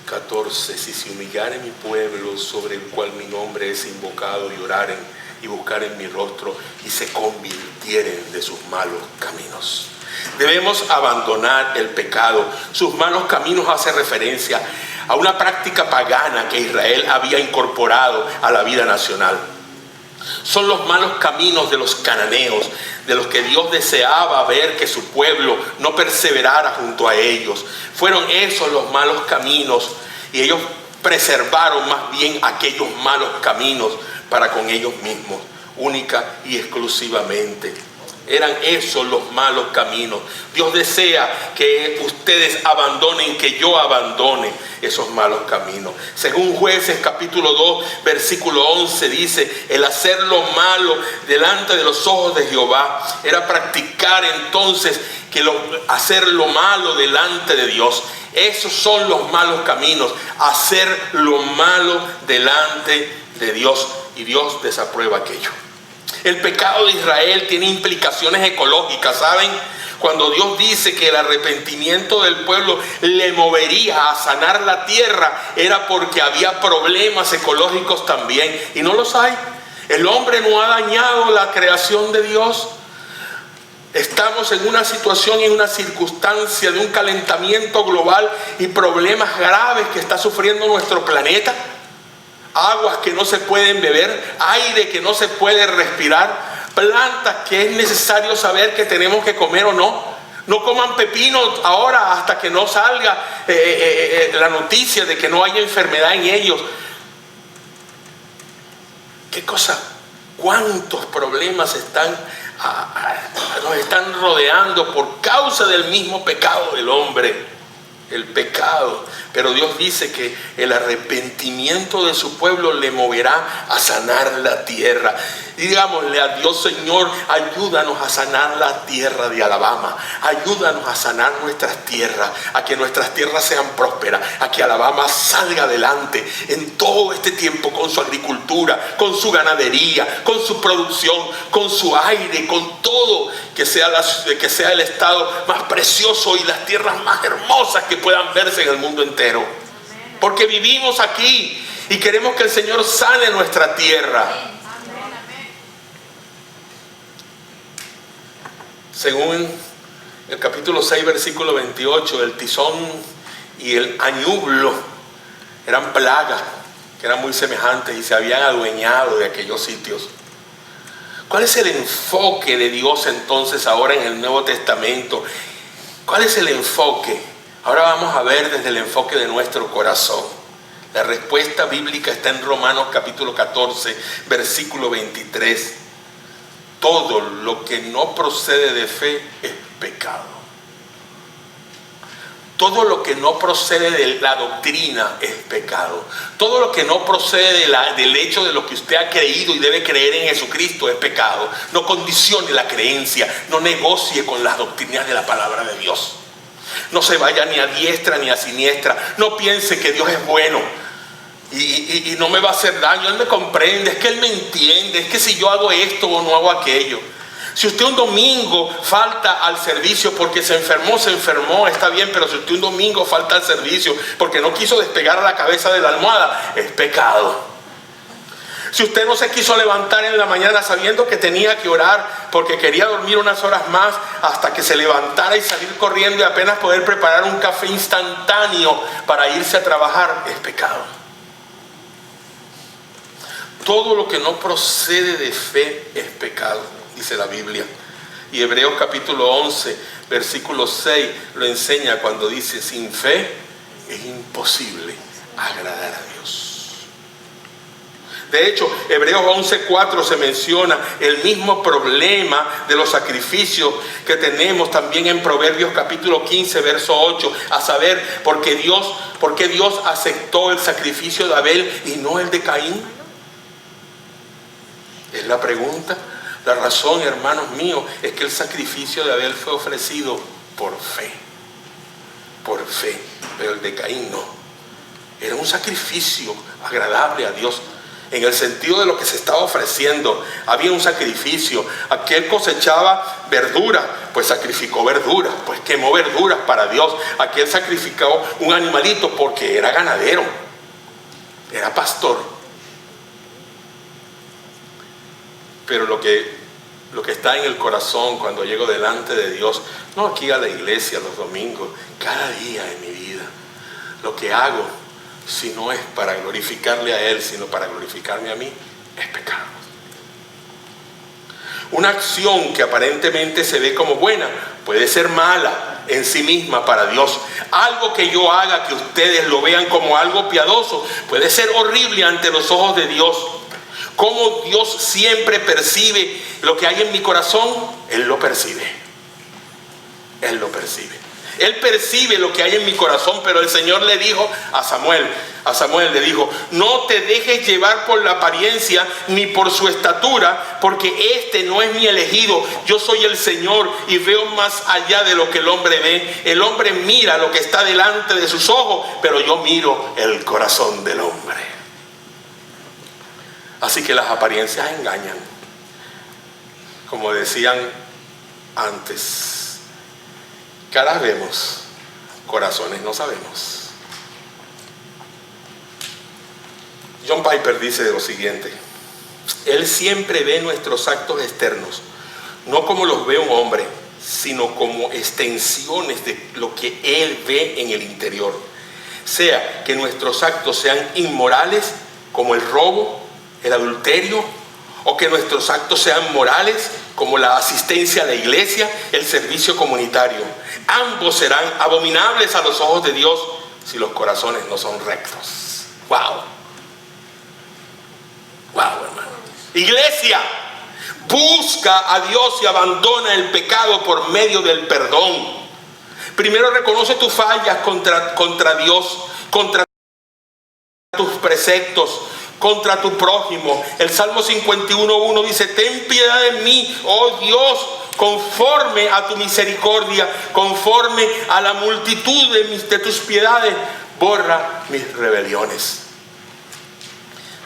14. Si se humillare mi pueblo, sobre el cual mi nombre es invocado, y oraren y buscaren mi rostro, y se convirtieren de sus malos caminos. Debemos abandonar el pecado. Sus malos caminos hace referencia a una práctica pagana que Israel había incorporado a la vida nacional. Son los malos caminos de los cananeos, de los que Dios deseaba ver que su pueblo no perseverara junto a ellos. Fueron esos los malos caminos, y ellos preservaron más bien aquellos malos caminos para con ellos mismos, única y exclusivamente. Eran esos los malos caminos. Dios desea que ustedes abandonen, que yo abandone esos malos caminos. Según Jueces capítulo 2 versículo 11 dice: el hacer lo malo delante de los ojos de Jehová era practicar entonces hacer lo malo delante de Dios. Esos son los malos caminos, hacer lo malo delante de Dios, y Dios desaprueba aquello. El pecado de Israel tiene implicaciones ecológicas, ¿saben? Cuando Dios dice que el arrepentimiento del pueblo le movería a sanar la tierra, era porque había problemas ecológicos también, y no los hay. El hombre no ha dañado la creación de Dios. Estamos en una situación y en una circunstancia de un calentamiento global y problemas graves que está sufriendo nuestro planeta. Aguas que no se pueden beber, aire que no se puede respirar, plantas que es necesario saber que tenemos que comer o no. No coman pepinos ahora hasta que no salga la noticia de que no haya enfermedad en ellos. ¿Qué cosa? ¿Cuántos problemas nos están rodeando por causa del mismo pecado del hombre? El pecado. Pero Dios dice que el arrepentimiento de su pueblo le moverá a sanar la tierra. Y digámosle a Dios: Señor, ayúdanos a sanar la tierra de Alabama. Ayúdanos a sanar nuestras tierras, a que nuestras tierras sean prósperas, a que Alabama salga adelante en todo este tiempo con su agricultura, con su ganadería, con su producción, con su aire, con todo, que sea el estado más precioso y las tierras más hermosas que puedan verse en el mundo entero. Porque vivimos aquí y queremos que el Señor sane nuestra tierra. Según el capítulo 6 versículo 28, el tizón y el añublo eran plagas que eran muy semejantes y se habían adueñado de aquellos sitios. ¿Cuál es el enfoque de Dios entonces ahora en el Nuevo Testamento? ¿Cuál es el enfoque? Ahora vamos a ver desde el enfoque de nuestro corazón. La respuesta bíblica está en Romanos capítulo 14, versículo 23. Todo lo que no procede de fe es pecado. Todo lo que no procede de la doctrina es pecado. Todo lo que no procede del hecho de lo que usted ha creído y debe creer en Jesucristo es pecado. No condicione la creencia, no negocie con las doctrinas de la palabra de Dios. No se vaya ni a diestra ni a siniestra. No piense que Dios es bueno y no me va a hacer daño. Él me comprende, es que Él me entiende, es que si yo hago esto o no hago aquello. Si usted un domingo falta al servicio porque se enfermó, está bien, pero si usted un domingo falta al servicio porque no quiso despegar la cabeza de la almohada, es pecado. Si usted no se quiso levantar en la mañana sabiendo que tenía que orar porque quería dormir unas horas más hasta que se levantara y salir corriendo y apenas poder preparar un café instantáneo para irse a trabajar, es pecado. Todo lo que no procede de fe es pecado, dice la Biblia. Y Hebreos capítulo 11, versículo 6 lo enseña cuando dice: sin fe es imposible agradar a Dios. De hecho, Hebreos 11:4 se menciona el mismo problema de los sacrificios que tenemos también en Proverbios capítulo 15, verso 8, a saber, ¿por qué Dios aceptó el sacrificio de Abel y no el de Caín? Es la pregunta. La razón, hermanos míos, es que el sacrificio de Abel fue ofrecido por fe, pero el de Caín no. Era un sacrificio agradable a Dios. En el sentido de lo que se estaba ofreciendo, había un sacrificio. Aquel cosechaba verdura, pues sacrificó verduras, pues quemó verduras para Dios. Aquel sacrificó un animalito porque era ganadero, era pastor. Pero lo que está en el corazón cuando llego delante de Dios, no aquí a la iglesia los domingos, cada día de mi vida, lo que hago si no es para glorificarle a Él, sino para glorificarme a mí, es pecado. Una acción que aparentemente se ve como buena puede ser mala en sí misma para Dios. Algo que yo haga que ustedes lo vean como algo piadoso puede ser horrible ante los ojos de Dios. Como Dios siempre percibe lo que hay en mi corazón, Él lo percibe. Él lo percibe. Él percibe lo que hay en mi corazón, pero el Señor le dijo a Samuel le dijo: no te dejes llevar por la apariencia ni por su estatura, porque este no es mi elegido. Yo soy el Señor y veo más allá de lo que el hombre ve. El hombre mira lo que está delante de sus ojos, pero yo miro el corazón del hombre. Así que las apariencias engañan. Como decían antes, caras vemos, corazones no sabemos. John Piper dice lo siguiente: Él siempre ve nuestros actos externos, no como los ve un hombre, sino como extensiones de lo que Él ve en el interior. Sea que nuestros actos sean inmorales, como el robo, el adulterio, o que nuestros actos sean morales, como la asistencia a la iglesia, el servicio comunitario. Ambos serán abominables a los ojos de Dios si los corazones no son rectos. ¡Wow! ¡Wow, hermano! Iglesia, busca a Dios y abandona el pecado por medio del perdón. Primero reconoce tus fallas contra Dios, contra tus preceptos, contra tu prójimo. El Salmo 51:1 dice: ten piedad de mí, oh Dios, conforme a tu misericordia, conforme a la multitud de tus piedades, borra mis rebeliones.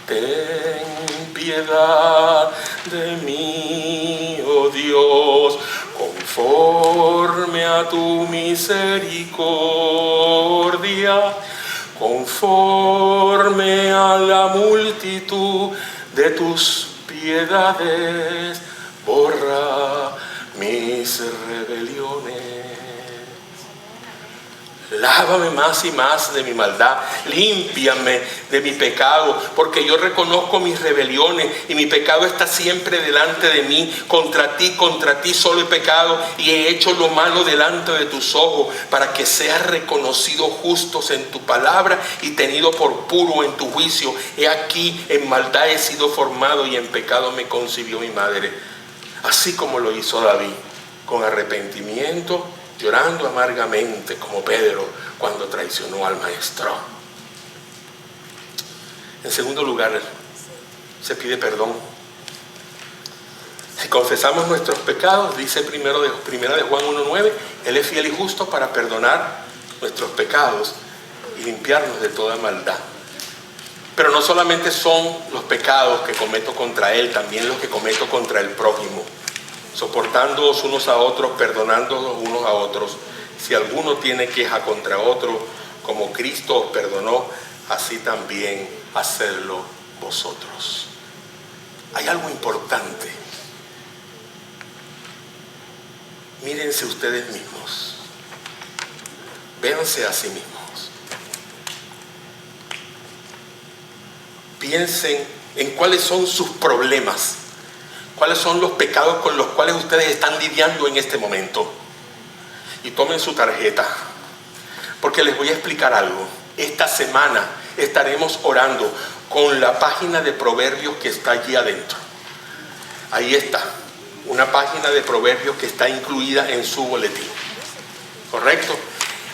Ten piedad de mí, oh Dios, conforme a tu misericordia, conforme a la multitud de tus piedades, borra mis rebeliones. Lávame más y más de mi maldad, límpiame de mi pecado, porque yo reconozco mis rebeliones y mi pecado está siempre delante de mí. Contra ti solo he pecado y he hecho lo malo delante de tus ojos, para que seas reconocido justos en tu palabra y tenido por puro en tu juicio. He aquí, en maldad he sido formado y en pecado me concibió mi madre. Así como lo hizo David, con arrepentimiento, llorando amargamente, como Pedro cuando traicionó al maestro. En segundo lugar, se pide perdón. Si confesamos nuestros pecados, dice primera de Juan 1:9, Él es fiel y justo para perdonar nuestros pecados y limpiarnos de toda maldad. Pero no solamente son los pecados que cometo contra Él, también los que cometo contra el prójimo, soportándoos unos a otros, perdonándonos unos a otros. Si alguno tiene queja contra otro, como Cristo os perdonó, así también hacedlo vosotros. Hay algo importante. Mírense ustedes mismos. Véanse a sí mismos. Piensen en cuáles son sus problemas. ¿Cuáles son los pecados con los cuales ustedes están lidiando en este momento? Y tomen su tarjeta, porque les voy a explicar algo. Esta semana estaremos orando con la página de Proverbios que está allí adentro. Ahí está, una página de Proverbios que está incluida en su boletín. ¿Correcto?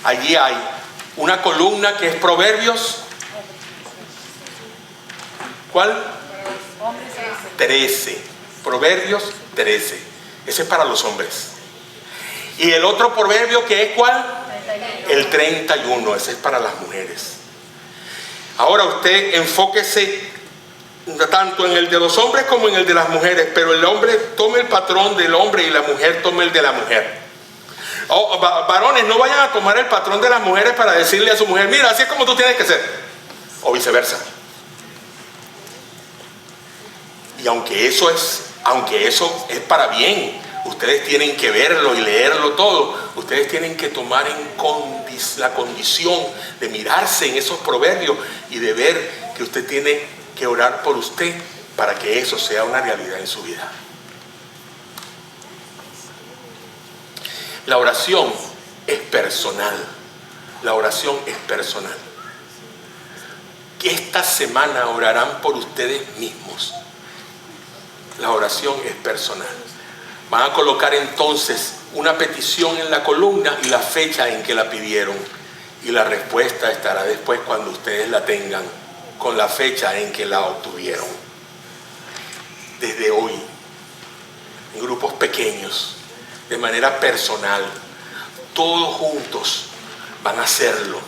Allí hay una columna que es Proverbios. ¿Cuál? 13. Proverbios 13. Ese es para los hombres. Y el otro proverbio, que es ¿cuál? 31. El 31. Ese es para las mujeres. Ahora usted enfóquese tanto en el de los hombres como en el de las mujeres, pero el hombre tome el patrón del hombre y la mujer tome el de la mujer. Varones, no vayan a tomar el patrón de las mujeres para decirle a su mujer: mira, así es como tú tienes que ser, o viceversa. Y aunque eso es para bien, ustedes tienen que verlo y leerlo todo, ustedes tienen que tomar la condición de mirarse en esos proverbios y de ver que usted tiene que orar por usted para que eso sea una realidad en su vida. La oración es personal. La oración es personal. Que esta semana orarán por ustedes mismos. La oración es personal. Van a colocar entonces una petición en la columna y la fecha en que la pidieron. Y la respuesta estará después cuando ustedes la tengan, con la fecha en que la obtuvieron. Desde hoy, en grupos pequeños, de manera personal, todos juntos van a hacerlo.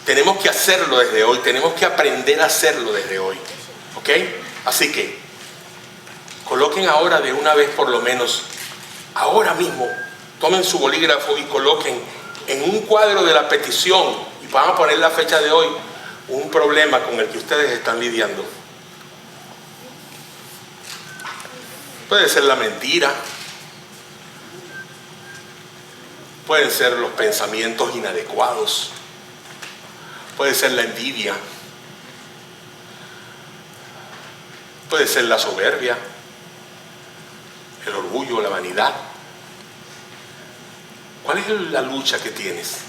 Tenemos que hacerlo desde hoy, tenemos que aprender a hacerlo desde hoy, ¿ok? Así que coloquen ahora de una vez, por lo menos ahora mismo, tomen su bolígrafo y coloquen en un cuadro de la petición, y van a poner la fecha de hoy, un problema con el que ustedes están lidiando. Puede ser la mentira, pueden ser los pensamientos inadecuados, puede ser la envidia, puede ser la soberbia, el orgullo, la vanidad. ¿Cuál es la lucha que tienes?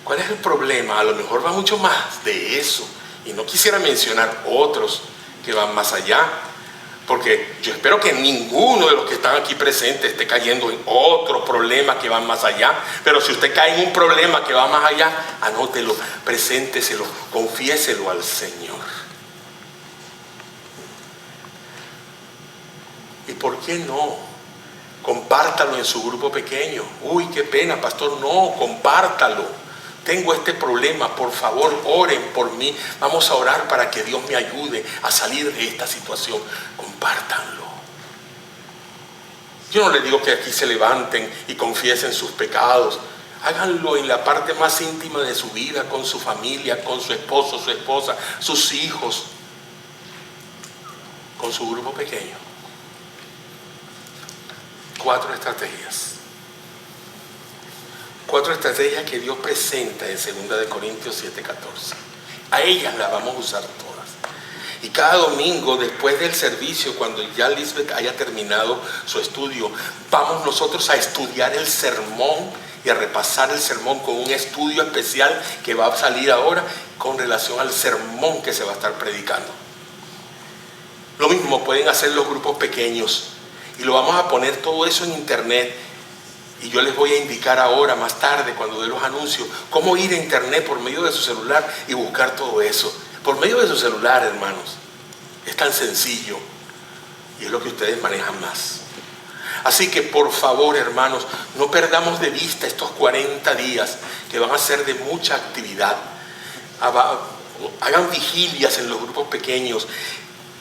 ¿Cuál es el problema? A lo mejor va mucho más de eso, y no quisiera mencionar otros que van más allá, porque yo espero que ninguno de los que están aquí presentes esté cayendo en otros problemas que van más allá. Pero si usted cae en un problema que va más allá, anótelo, presénteselo, confiéselo al Señor. ¿Y por qué no? Compártalo en su grupo pequeño. Uy, qué pena, pastor. No, compártalo. Tengo este problema, por favor, oren por mí. Vamos a orar para que Dios me ayude a salir de esta situación. Compártanlo. Yo no les digo que aquí se levanten y confiesen sus pecados. Háganlo en la parte más íntima de su vida, con su familia, con su esposo, su esposa, sus hijos, con su grupo pequeño. 4 estrategias. 4 estrategias que Dios presenta en 2 Corintios 7:14. A ellas las vamos a usar todas. Y cada domingo, después del servicio, cuando ya Lisbeth haya terminado su estudio, vamos nosotros a estudiar el sermón y a repasar el sermón con un estudio especial que va a salir ahora con relación al sermón que se va a estar predicando. Lo mismo pueden hacer los grupos pequeños, y lo vamos a poner todo eso en internet. Y yo les voy a indicar ahora, más tarde, cuando dé los anuncios, cómo ir a internet por medio de su celular y buscar todo eso. Por medio de su celular, hermanos. Es tan sencillo. Y es lo que ustedes manejan más. Así que, por favor, hermanos, no perdamos de vista estos 40 días que van a ser de mucha actividad. Hagan vigilias en los grupos pequeños.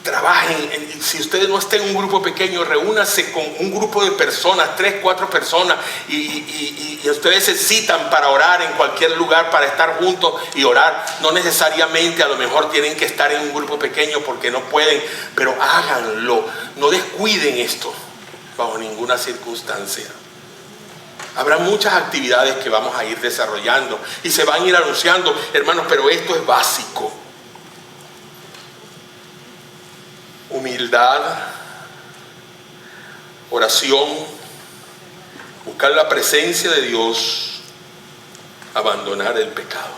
Trabajen, si ustedes no estén en un grupo pequeño, reúnanse con un grupo de personas, 3, 4 personas, y ustedes se citan para orar en cualquier lugar, para estar juntos y orar. No necesariamente, a lo mejor tienen que estar en un grupo pequeño porque no pueden, pero háganlo, no descuiden esto bajo ninguna circunstancia. Habrá muchas actividades que vamos a ir desarrollando y se van a ir anunciando, hermanos, pero esto es básico. Humildad, oración, buscar la presencia de Dios, abandonar el pecado.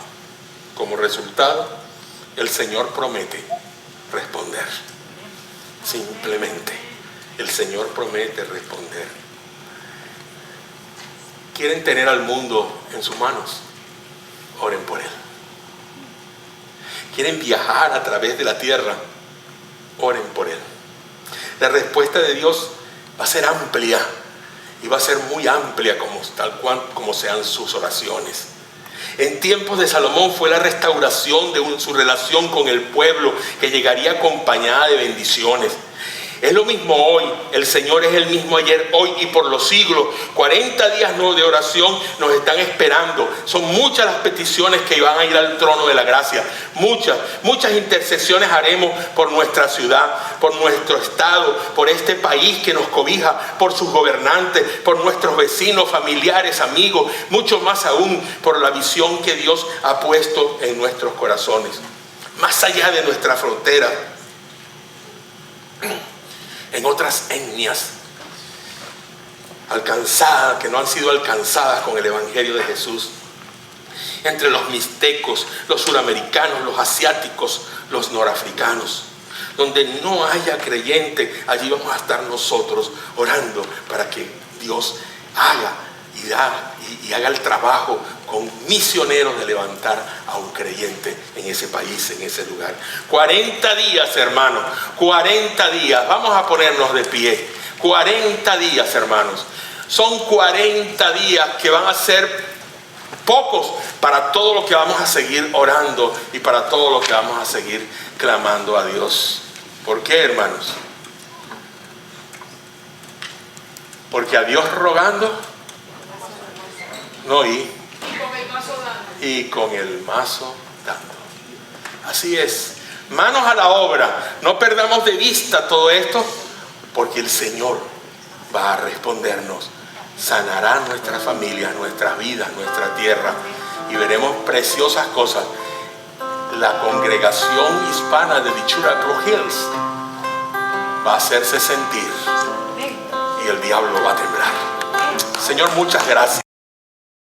Como resultado, el Señor promete responder. Simplemente, el Señor promete responder. ¿Quieren tener al mundo en sus manos? Oren por Él. ¿Quieren viajar a través de la tierra? Oren por Él. La respuesta de Dios va a ser amplia, y va a ser muy amplia tal cual como sean sus oraciones. En tiempos de Salomón fue la restauración de su relación con el pueblo, que llegaría acompañada de bendiciones. Es lo mismo hoy. El Señor es el mismo ayer, hoy y por los siglos. 40 días de oración nos están esperando. Son muchas las peticiones que van a ir al trono de la gracia. Muchas intercesiones haremos por nuestra ciudad, por nuestro estado, por este país que nos cobija, por sus gobernantes, por nuestros vecinos, familiares, amigos, mucho más aún por la visión que Dios ha puesto en nuestros corazones. Más allá de nuestra frontera, en otras etnias alcanzadas, que no han sido alcanzadas con el evangelio de Jesús, entre los mixtecos, los suramericanos, los asiáticos, los norafricanos, donde no haya creyente, allí vamos a estar nosotros orando para que Dios haga y haga el trabajo con misioneros de levantar a un creyente en ese país, en ese lugar. 40 días, hermanos, 40 días. Vamos a ponernos de pie. 40 días, hermanos. Son 40 días que van a ser pocos para todo lo que vamos a seguir orando y para todo lo que vamos a seguir clamando a Dios. ¿Por qué, hermanos? Porque a Dios rogando, no oí. Y con el mazo dando. Así es. Manos a la obra. No perdamos de vista todo esto, porque el Señor va a respondernos. Sanará nuestras familias, nuestras vidas, nuestra tierra. Y veremos preciosas cosas. La congregación hispana de Dichura Blue Hills va a hacerse sentir. Y el diablo va a temblar. Señor, muchas gracias.